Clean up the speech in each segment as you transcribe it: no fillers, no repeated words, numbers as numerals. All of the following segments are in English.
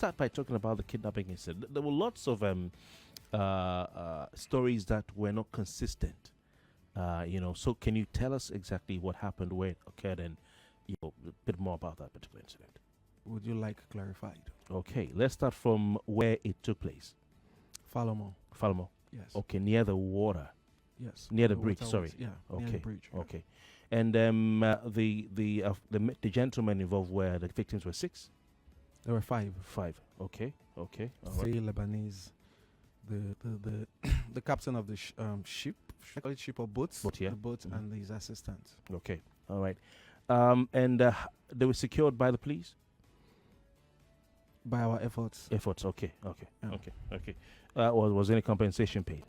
start by talking about the kidnapping incident. There were lots of stories that were not consistent. So can you tell us exactly what happened, where it occurred, and a bit more about that particular incident? Would you like clarified? Okay, let's start from where it took place. Falamo. Yes. Okay, near the water. Yes. Near the bridge. Sorry. Near the bridge. Yeah. Okay. And the gentlemen involved were the victims were 6. There were 5. 5. Okay. All 3 right. Lebanese. The the captain of the ship. I call it ship or boats. Boat, yeah. The boat and his assistant. Okay. All right. And they were secured by the police. By our efforts. Okay. Yeah. Okay. Was any compensation paid?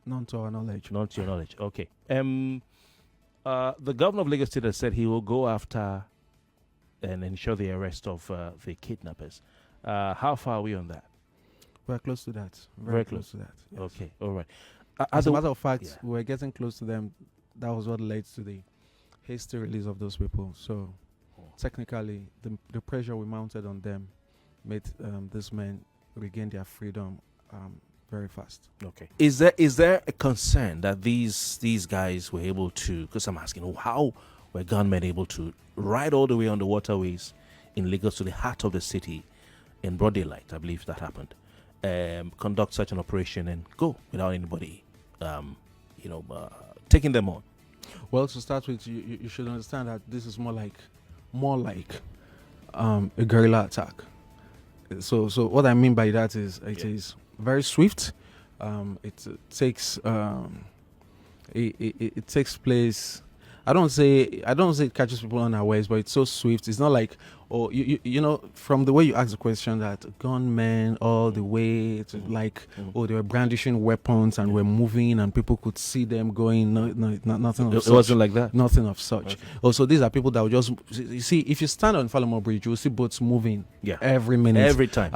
None to our knowledge. None to your knowledge. Okay. The governor of Lagos State has said he will go after and ensure the arrest of the kidnappers. How far are we on that? We're close to that. Very close to that. Yes. Okay. All right. As a matter of fact, we were getting close to them. That was what led to the hasty release of those people. So, technically, the pressure we mounted on them made these men regain their freedom very fast. Okay. Is there a concern that these guys were able to? Because I'm asking, how were gunmen able to ride all the way on the waterways in Lagos to the heart of the city in broad daylight? I believe that happened. Conduct such an operation and go without anybody, taking them on. Well, to start with, you should understand that this is more like a guerrilla attack. So what I mean by that is it is very swift. It takes it takes place. I don't say it catches people unawares, but it's so swift. It's not like from the way you ask the question that gunmen all the way to they were brandishing weapons and were moving and people could see them going. No, nothing. It wasn't like that. Nothing of such. Okay. Also, these are people that will just see. If you stand on Falamo Bridge, you will see boats moving. Yeah. Every minute. Every time.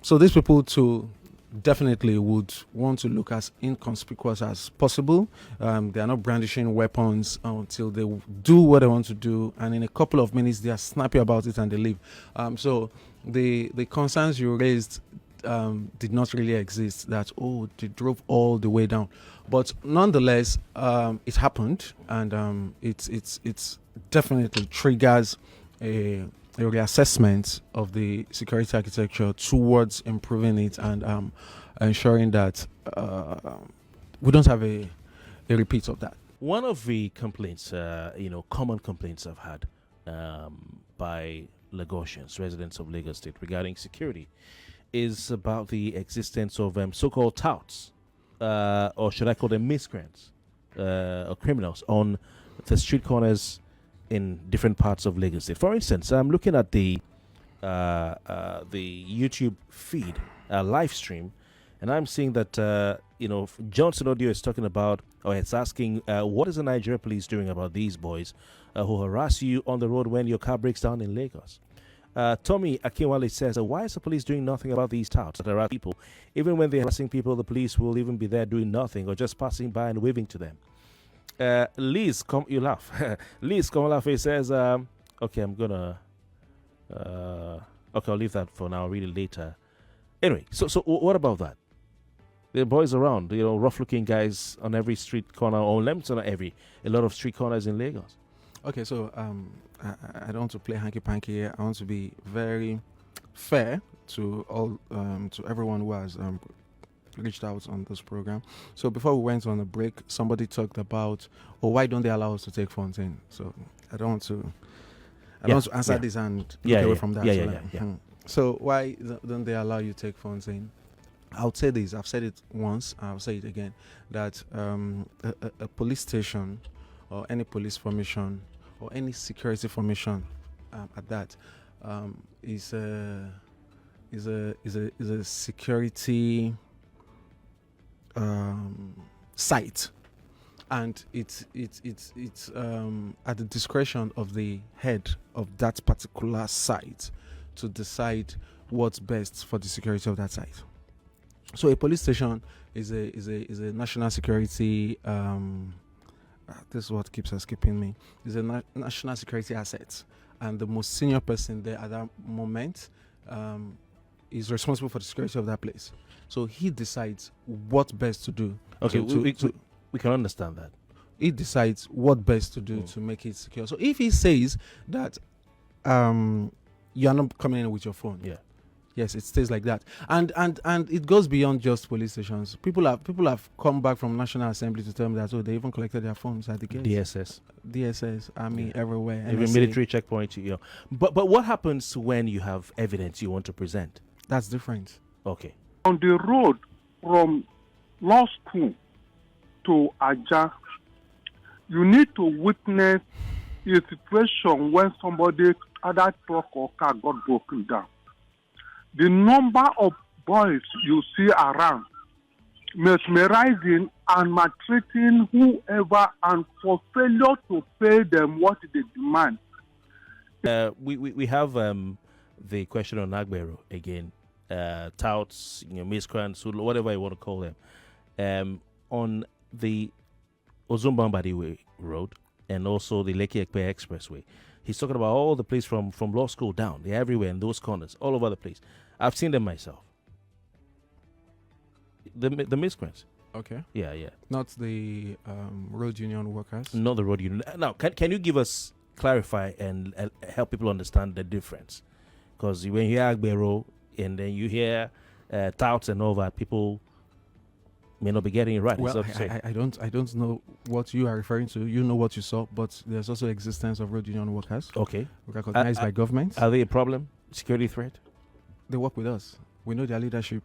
So these people too definitely would want to look as inconspicuous as possible. They are not brandishing weapons until they do what they want to do, and in a couple of minutes they are snappy about it and they leave. So the concerns you raised did not really exist, that they drove all the way down, but nonetheless it happened, and it's definitely triggers a reassessment of the security architecture towards improving it and ensuring that we don't have a repeat of that. One of the complaints, common complaints I've had by Lagosians, residents of Lagos State, regarding security is about the existence of so-called touts, or should I call them miscreants or criminals on the street corners in different parts of Lagos State. For instance, I'm looking at the YouTube feed live stream, and I'm seeing that Johnson Audio is talking about, or it's asking, what is the Nigeria police doing about these boys who harass you on the road when your car breaks down in Lagos? Tommy Akinwale says, why is the police doing nothing about these touts that harass people? Even when they're harassing people, the police will even be there doing nothing or just passing by and waving to them. Liz, you laugh. Liz Komalafe says, okay, I'm gonna, I'll leave that for now. I'll read it later. Anyway, so what about that? There are boys around, rough-looking guys on every street corner, or not every, a lot of street corners in Lagos. Okay, so I don't want to play hanky-panky here. I want to be very fair to all, to everyone who has reached out on this program. So before we went on a break, somebody talked about, why don't they allow us to take phones in? So I don't want to answer this and look away from that. So why don't they allow you to take phones in? I'll say this, I've said it once, I'll say it again, that a police station or any police formation or any security formation at that is a security site, and it's at the discretion of the head of that particular site to decide what's best for the security of that site. So a police station is a national security. This is what keeps escaping me. Is a national security asset, and the most senior person there at that moment is responsible for the security of that place. So he decides what best to do. Okay, we can understand that. He decides what best to do to make it secure. So if he says that you are not coming in with your phone, yes, it stays like that, and it goes beyond just police stations. People have come back from National Assembly to tell me that they even collected their phones at the gate. DSS, army, everywhere, even NSA. military checkpoint. But what happens when you have evidence you want to present? That's different. Okay. On the road from law school to Aja, you need to witness a situation when somebody, either truck or car, got broken down. The number of boys you see around mesmerizing and maltreating whoever, and for failure to pay them what they demand. We have the question on Agbero again. Touts, miscreants, whatever you want to call them, on the Ozumbambadi Road and also the Lekki Ekpe Expressway. He's talking about all the place from law school down. They're everywhere in those corners, all over the place. I've seen them myself. The miscreants. Okay. Yeah. Not the road union workers. Not the road union. Now, can you clarify and help people understand the difference? Because when you hear Agbero and then you hear touts and all that, people may not be getting it right. Well, I don't know what you are referring to. You know what you saw, but there's also existence of road union workers. Okay. Recognized by government. Are they a problem? Security threat? They work with us. We know their leadership.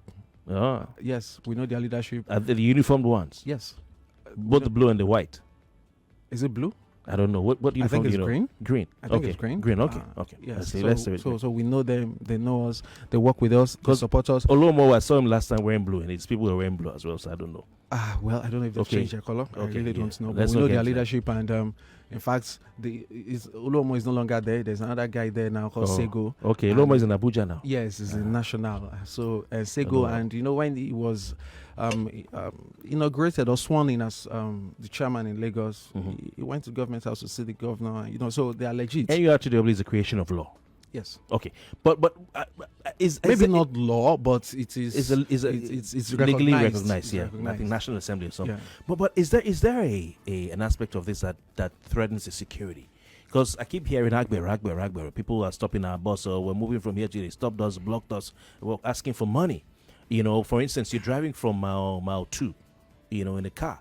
Yes, we know their leadership. Are they the uniformed ones? Yes. Both the blue and the white. Is it blue? I don't know. What uniform I think do it's you know? green. Green. I think it's green. Green, okay. Yes. So we know them. They know us. They work with us. They support us. Olomo, I saw him last time wearing blue, and it's people who are wearing blue as well, so I don't know. Well, I don't know if they've changed their color. I really don't know. But Let's we know not their get leadership, and in fact, Olomo is no longer there. There's another guy there now called Sego. Okay, Olomo is in Abuja now. Yes, he's in National. So Sego, and when he was inaugurated or sworn in as the chairman in Lagos, he went to government house to see the governor. So they are legit. NURTW is a creation of law. Yes. Okay, but is maybe not law, but it is. It's legally recognized. Yeah, I think National Assembly or something. Yeah. But is there an aspect of this that threatens the security? Because I keep hearing Agbero. People are stopping our bus, or we're moving from here to they stopped us, blocked us. We're asking for money. For instance, you're driving from mile 2, in a car.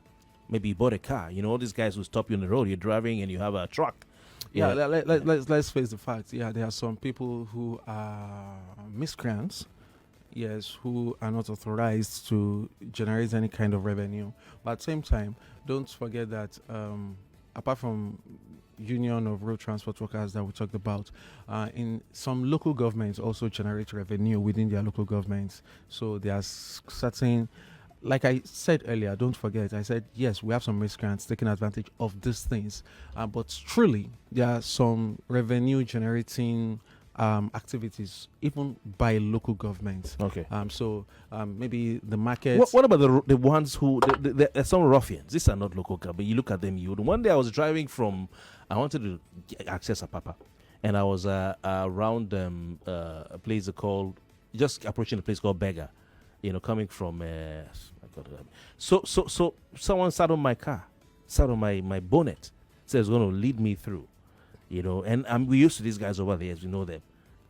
Maybe you bought a car. All these guys who stop you on the road. You're driving and you have a truck. Yeah, let's face the facts. Yeah, there are some people who are miscreants, yes, who are not authorized to generate any kind of revenue. But at the same time, don't forget that apart from Union of Road Transport Workers that we talked about, in some local governments also generate revenue within their local governments. So there are certain, like I said earlier, don't forget, I said, yes, we have some miscreants taking advantage of these things. But truly, there are some revenue generating activities, even by local government. Okay. So maybe the market. What about the ones who, some ruffians? These are not local, but you look at them. One day I was driving I wanted to access Apapa, and I was around a place called, just approaching a place called Beggar. Coming from so someone sat on my car, sat on my bonnet, said it's going to lead me through, and we used to these guys over there, as we know them,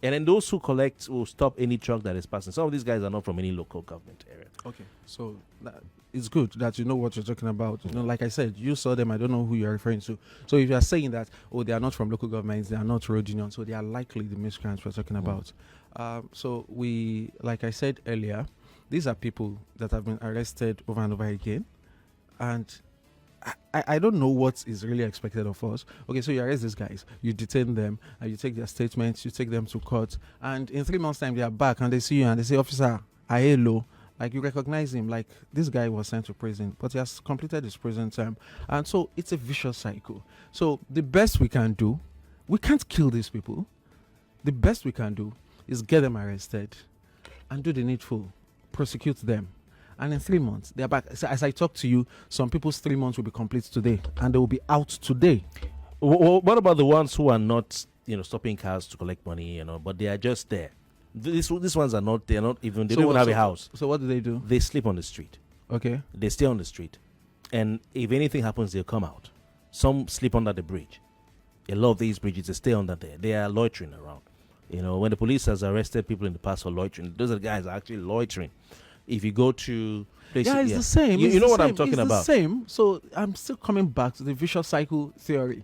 and then those who collect will stop any truck that is passing. Some of these guys are not from any local government area. Okay, so it's good that you know what you're talking about. Like I said, you saw them. I don't know who you're referring to. So if you are saying that, they are not from local governments, they are not road union, so they are likely the miscreants we're talking about. So we, like I said earlier, these are people that have been arrested over and over again, and I don't know what is really expected of us. Okay, so you arrest these guys, you detain them, and you take their statements, you take them to court, and in 3 months' time they are back and they see you and they say, "Officer, hello." Like, you recognize him, like this guy was sent to prison, but he has completed his prison term, and so it's a vicious cycle. So the best we can do, we can't kill these people. The best we can do is get them arrested and do the needful. Prosecute them, and in 3 months they are back. So as I talk to you, some people's 3 months will be complete today, and they will be out today. What about the ones who are not stopping cars to collect money, but they are just there. These ones are not. They are not even. They So don't even what- have a so- house. So what do they do? They sleep on the street. Okay. They stay on the street, and if anything happens, they'll come out. Some sleep under the bridge. A lot of these bridges, they stay under there. They are loitering around. When the police has arrested people in the past for loitering, those are the guys are actually loitering. If you go to places, Yeah, it's the same. You It's know the what I'm same. talking It's about. the same. So I'm still coming back to the vicious cycle theory.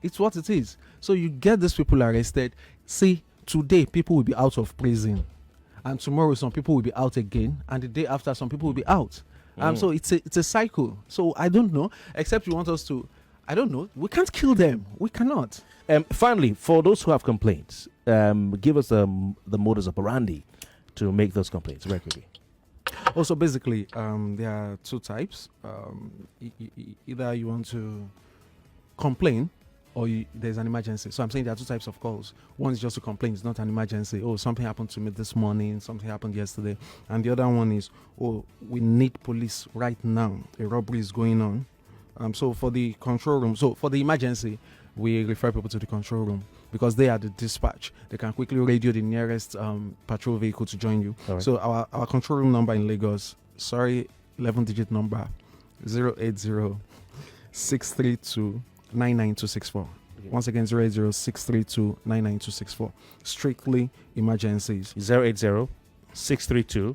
It's what it is. So you get these people arrested. See, today people will be out of prison, and tomorrow some people will be out again, and the day after some people will be out. So it's a cycle. So I don't know. Except you want us to, I don't know. We can't kill them. We cannot. Finally, for those who have complaints, give us the modus operandi to make those complaints very quickly. Also, basically, there are two types. Either you want to complain or there's an emergency. So I'm saying there are two types of calls. One is just to complain. It's not an emergency. Oh, something happened to me this morning. Something happened yesterday. And the other one is, oh, we need police right now. A robbery is going on. So for the control room, so for the emergency, we refer people to the control room because they are the dispatch. They can quickly radio the nearest patrol vehicle to join you. All right. So our control room number in Lagos, 11-digit number, 080-632-99264. Once again, 080-632-99264. Strictly emergencies. 080 632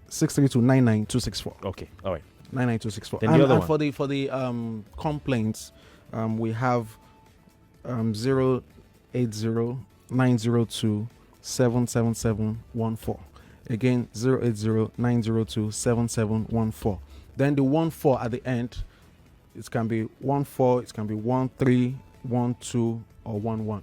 632-99264. Okay, all right. 99264. Then the other and one. for the complaints, we have 080-902-77714. Again, 080-902-7714. Then the 14 at the end, it can be 14, it can be 13, 12, or 11.